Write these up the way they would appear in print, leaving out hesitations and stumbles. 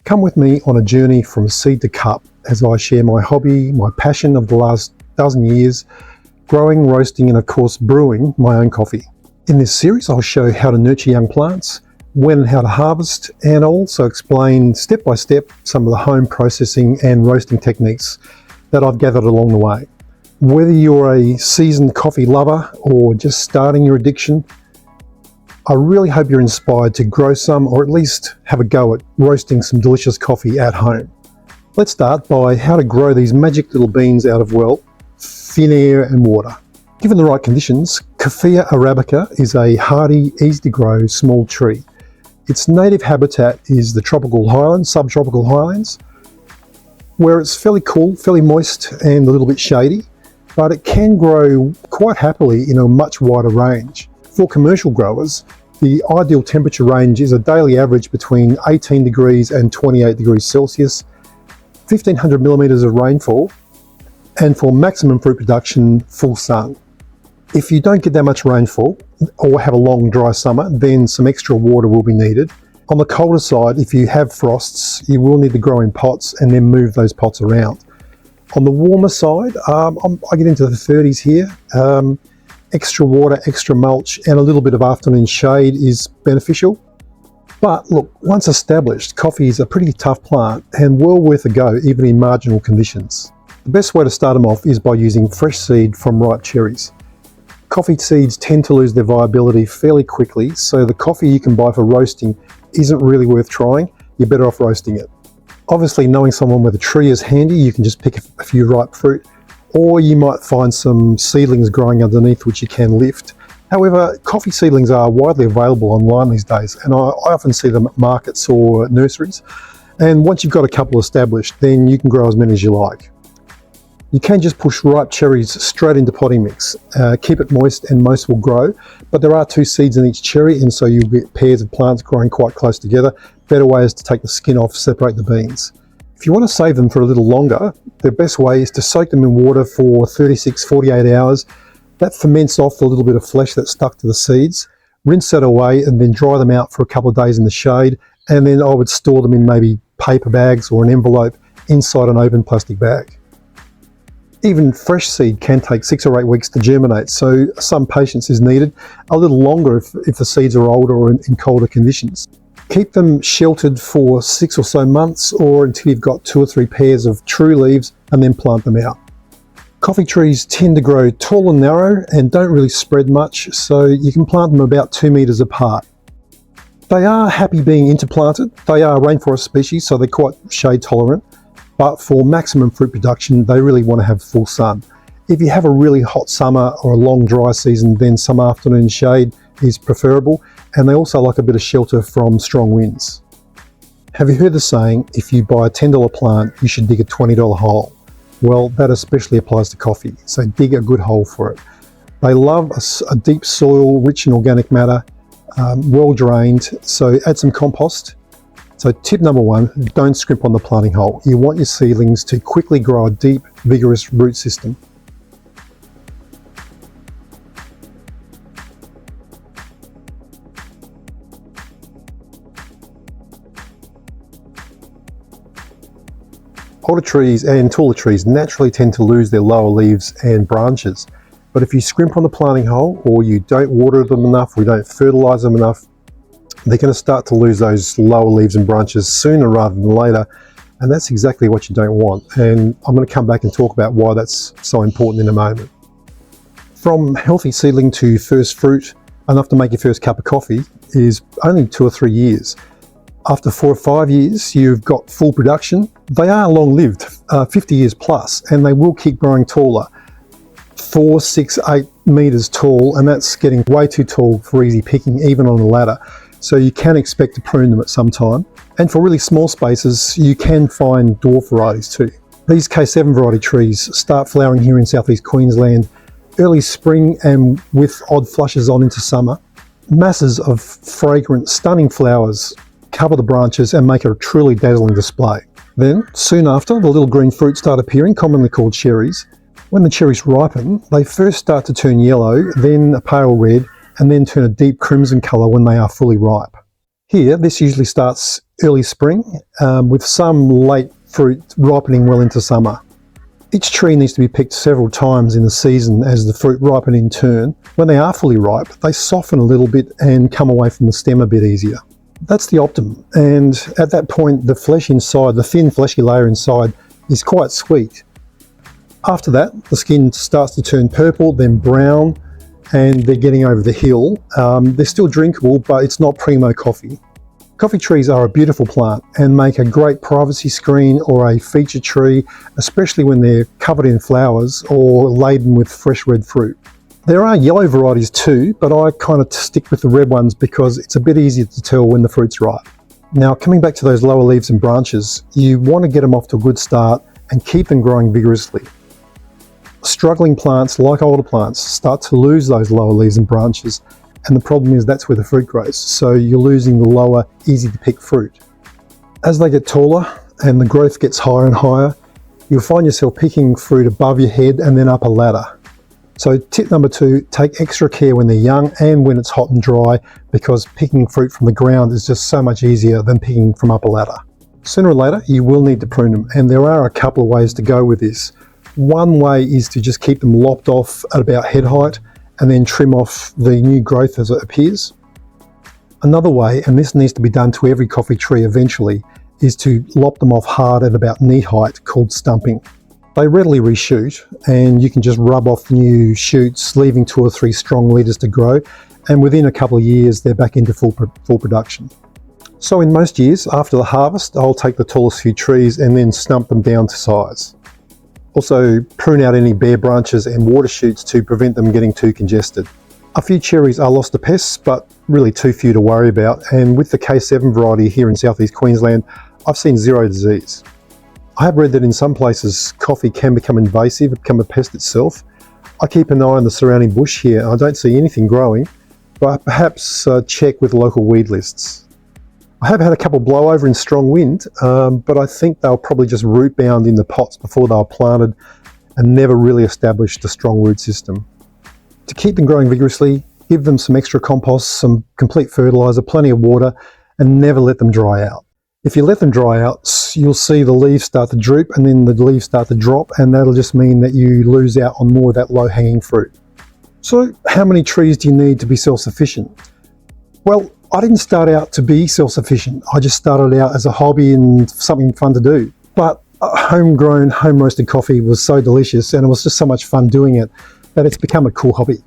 Come with me on a journey from seed to cup as I share my hobby, my passion of the last dozen years, growing, roasting and of course brewing my own coffee. In this series I'll show how to nurture young plants, when and how to harvest, and I'll also explain step by step some of the home processing and roasting techniques that I've gathered along the way. Whether you're a seasoned coffee lover or just starting your addiction, I really hope you're inspired to grow some, or at least have a go at roasting some delicious coffee at home. Let's start by how to grow these magic little beans out of, well, thin air and water. Given the right conditions, Coffea arabica is a hardy, easy to grow small tree. Its native habitat is the tropical highlands, subtropical highlands, where it's fairly cool, fairly moist and a little bit shady, but it can grow quite happily in a much wider range. For commercial growers, the ideal temperature range is a daily average between 18 degrees and 28 degrees Celsius, 1500 millimeters of rainfall, and for maximum fruit production, full sun. If you don't get that much rainfall or have a long dry summer, then some extra water will be needed. On the colder side, if you have frosts, you will need to grow in pots and then move those pots around. On the warmer side, I get into the 30s here. Extra water, extra mulch, and a little bit of afternoon shade is beneficial. But look, once established, coffee is a pretty tough plant and well worth a go, even in marginal conditions. The best way to start them off is by using fresh seed from ripe cherries. Coffee seeds tend to lose their viability fairly quickly, so the coffee you can buy for roasting isn't really worth trying. You're better off roasting it. Obviously, knowing someone with a tree is handy. You can just pick a few ripe fruit, or you might find some seedlings growing underneath which you can lift. However, coffee seedlings are widely available online these days, and I often see them at markets or nurseries. And once you've got a couple established, then you can grow as many as you like. You can just push ripe cherries straight into potting mix. Keep it moist and most will grow, but there are 2 seeds in each cherry, and so you'll get pairs of plants growing quite close together. Better way is to take the skin off, separate the beans. If you want to save them for a little longer, the best way is to soak them in water for 36-48 hours. That ferments off the little bit of flesh that's stuck to the seeds. Rinse that away and then dry them out for a couple of days in the shade, and then I would store them in maybe paper bags or an envelope inside an open plastic bag. Even fresh seed can take 6 or 8 weeks to germinate, so some patience is needed. A little longer if the seeds are older or in colder conditions. Keep them sheltered for 6 or so months, or until you've got 2 or 3 pairs of true leaves, and then plant them out. Coffee trees tend to grow tall and narrow and don't really spread much, so you can plant them about 2 meters apart. They are happy being interplanted. They are rainforest species, so they're quite shade tolerant, but for maximum fruit production, they really want to have full sun. If you have a really hot summer or a long dry season, then some afternoon shade is preferable, and they also like a bit of shelter from strong winds. Have you heard the saying, if you buy a $10 plant, you should dig a $20 hole? Well, that especially applies to coffee, so dig a good hole for it. They love a deep soil, rich in organic matter, well drained, so add some compost. So tip number 1, don't scrimp on the planting hole. You want your seedlings to quickly grow a deep, vigorous root system. Older trees and taller trees naturally tend to lose their lower leaves and branches. But if you scrimp on the planting hole, or you don't water them enough, or you don't fertilize them enough, they're going to start to lose those lower leaves and branches sooner rather than later. And that's exactly what you don't want. And I'm going to come back and talk about why that's so important in a moment. From healthy seedling to first fruit, enough to make your first cup of coffee, is only 2 or 3 years. After 4 or 5 years, you've got full production. They are long-lived, 50 years plus, and they will keep growing taller. 4, 6, 8 meters tall, and that's getting way too tall for easy picking, even on a ladder. So you can expect to prune them at some time. And for really small spaces, you can find dwarf varieties too. These K7 variety trees start flowering here in southeast Queensland early spring and with odd flushes on into summer. Masses of fragrant, stunning flowers cover the branches and make it a truly dazzling display. Then, soon after, the little green fruit start appearing, commonly called cherries. When the cherries ripen, they first start to turn yellow, then a pale red, and then turn a deep crimson colour when they are fully ripe. Here, this usually starts early spring, with some late fruit ripening well into summer. Each tree needs to be picked several times in the season as the fruit ripen in turn. When they are fully ripe, they soften a little bit and come away from the stem a bit easier. That's the optimum, and at that point the flesh inside, the thin fleshy layer inside, is quite sweet. After that, the skin starts to turn purple, then brown, and they're getting over the hill. They're still drinkable, but it's not primo coffee. Coffee trees are a beautiful plant and make a great privacy screen or a feature tree, especially when they're covered in flowers or laden with fresh red fruit. There are yellow varieties too, but I kind of stick with the red ones because it's a bit easier to tell when the fruit's ripe. Now, coming back to those lower leaves and branches, you want to get them off to a good start and keep them growing vigorously. Struggling plants, like older plants, start to lose those lower leaves and branches, and the problem is that's where the fruit grows, so you're losing the lower, easy to pick fruit. As they get taller and the growth gets higher and higher, you'll find yourself picking fruit above your head and then up a ladder. So tip number 2, take extra care when they're young and when it's hot and dry, because picking fruit from the ground is just so much easier than picking from up a ladder. Sooner or later, you will need to prune them, and there are a couple of ways to go with this. One way is to just keep them lopped off at about head height and then trim off the new growth as it appears. Another way, and this needs to be done to every coffee tree eventually, is to lop them off hard at about knee height, called stumping. They readily reshoot, and you can just rub off the new shoots, leaving 2 or 3 strong leaders to grow, and within a couple of years they're back into full production. So in most years, after the harvest, I'll take the tallest few trees and then stump them down to size. Also, prune out any bare branches and water shoots to prevent them getting too congested. A few cherries are lost to pests, but really too few to worry about, and with the K7 variety here in southeast Queensland, I've seen 0 disease. I have read that in some places coffee can become invasive, become a pest itself. I keep an eye on the surrounding bush here and I don't see anything growing, but perhaps check with local weed lists. I have had a couple blow over in strong wind, but I think they'll probably just root bound in the pots before they were planted and never really established a strong root system. To keep them growing vigorously, give them some extra compost, some complete fertiliser, plenty of water, and never let them dry out. If you let them dry out, you'll see the leaves start to droop and then the leaves start to drop, and that'll just mean that you lose out on more of that low-hanging fruit. So how many trees do you need to be self-sufficient? Well, I didn't start out to be self-sufficient. I just started out as a hobby and something fun to do. But homegrown, home-roasted coffee was so delicious and it was just so much fun doing it that it's become a cool hobby.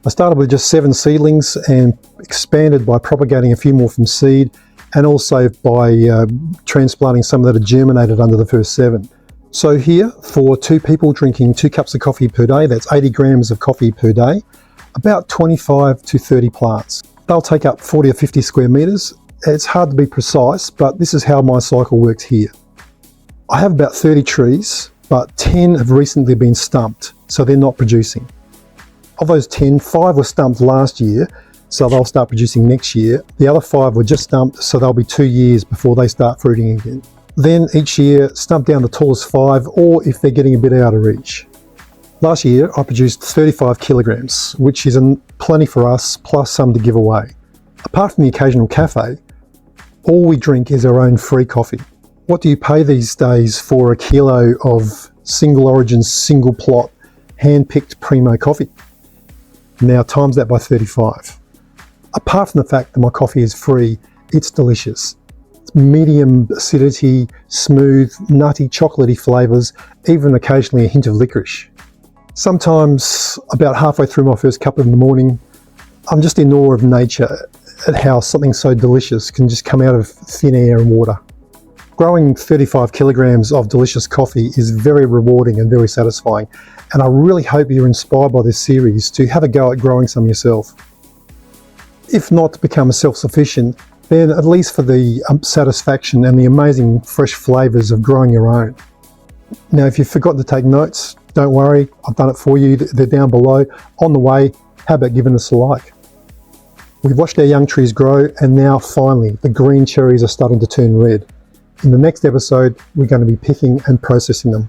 I started with just 7 seedlings and expanded by propagating a few more from seed, and also by transplanting some that had germinated under the first 7. So here, for 2 people drinking 2 cups of coffee per day, that's 80 grams of coffee per day, about 25 to 30 plants. They'll take up 40 or 50 square metres. It's hard to be precise, but this is how my cycle works here. I have about 30 trees, but 10 have recently been stumped, so they're not producing. Of those 10, 5 were stumped last year, so they'll start producing next year. The other 5 were just stumped, so they'll be 2 years before they start fruiting again. Then each year, stump down the tallest 5, or if they're getting a bit out of reach. Last year, I produced 35 kilograms, which is plenty for us, plus some to give away. Apart from the occasional cafe, all we drink is our own free coffee. What do you pay these days for a kilo of single origin, single plot, hand-picked primo coffee? Now times that by 35. Apart from the fact that my coffee is free, it's delicious. It's medium acidity, smooth, nutty, chocolatey flavours, even occasionally a hint of licorice. Sometimes, about halfway through my first cup in the morning, I'm just in awe of nature at how something so delicious can just come out of thin air and water. Growing 35 kilograms of delicious coffee is very rewarding and very satisfying, and I really hope you're inspired by this series to have a go at growing some yourself. If not to become self-sufficient, then at least for the satisfaction and the amazing fresh flavours of growing your own. Now, if you've forgotten to take notes, don't worry, I've done it for you. They're down below. On the way, how about giving us a like? We've watched our young trees grow, and now finally the green cherries are starting to turn red. In the next episode, we're going to be picking and processing them.